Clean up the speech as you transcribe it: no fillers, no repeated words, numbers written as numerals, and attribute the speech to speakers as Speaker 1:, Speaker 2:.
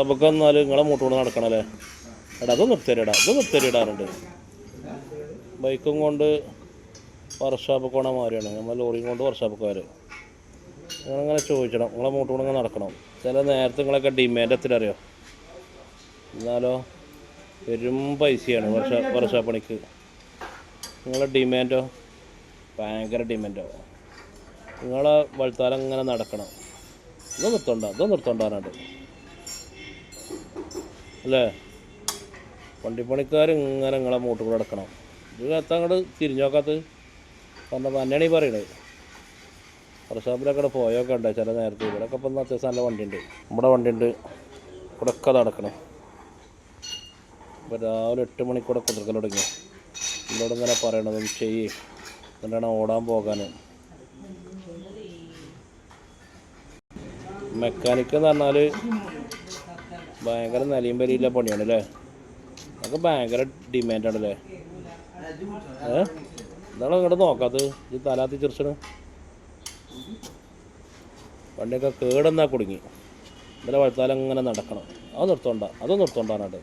Speaker 1: നമുക്ക് എന്നാൽ നിങ്ങളെ മൂട്ടുകൊണ്ട് നടക്കണല്ലേ. എടാ അത് നിർത്തിയിടാറുണ്ട്. ബൈക്കും കൊണ്ട് വർക്ക്ഷോപ്പ് പോണ മാതിരിയാണ്. നമ്മൾ ലോറിയും കൊണ്ട് വർക്ക്ഷോപ്പുകാർ നിങ്ങളിങ്ങനെ ചോദിക്കണം, നിങ്ങളെ മൂട്ടുകൊണ്ട് ഇങ്ങനെ നടക്കണം. ചില നേരത്തെ നിങ്ങളൊക്കെ ഡിമാൻഡ് എത്ര അറിയോ? എന്നാലോ പെരും പൈസയാണ് വർക്ക്ഷോപ്പ് പണിക്ക്. നിങ്ങളെ ഡിമാൻഡോ ഭയങ്കര ഡിമാൻഡോ. നിങ്ങളെ വലുത്താലം ഇങ്ങനെ നടക്കണം. ഇത് നിർത്തോണ്ടാറുണ്ട് അല്ലേ. വണ്ടിപ്പണിക്കാർ ഇങ്ങനെ നിങ്ങളെ മൂട്ട് കൂടെ നടക്കണം. ഇത് എത്താൻ അങ്ങോട്ട് തിരിഞ്ഞു നോക്കാത്തത് കാരണം തന്നെയാണ് ഈ പറയണത്. വർക്ക്ഷോപ്പിലൊക്കെ പോയൊക്കെ ഉണ്ട് ചില നേരത്തെ. ഇവിടെയൊക്കെ ഇപ്പം അത്യാവശ്യം നല്ല വണ്ടിയുണ്ട്. നമ്മുടെ വണ്ടിയുണ്ട്. ഇവിടെയൊക്കെ നടക്കണം. ഇപ്പോൾ രാവിലെ 8 മണിക്കൂടെ കുതിർക്കൽ തുടങ്ങി. എന്നോട് ഇങ്ങനെ പറയണത് ചെയ്യ്, എന്നിട്ടാണ് ഓടാൻ പോകാൻ. മെക്കാനിക്ക് എന്ന് പറഞ്ഞാൽ ഭയങ്കര നിലയും പരിയില്ല പണിയാണ് അല്ലേ. അതൊക്കെ ഭയങ്കര ഡിമാൻഡാണല്ലേ. എന്താണ് ഇങ്ങോട്ട് നോക്കാത്തത്? ഇത് തലാത്തി ചിരിച്ചണ്. വണ്ടിയൊക്കെ കേടെന്നാ കുടുങ്ങി. ഇന്നലെ വഴുത്താലം ഇങ്ങനെ നടക്കണം. അത് നിർത്തോണ്ടാണ്.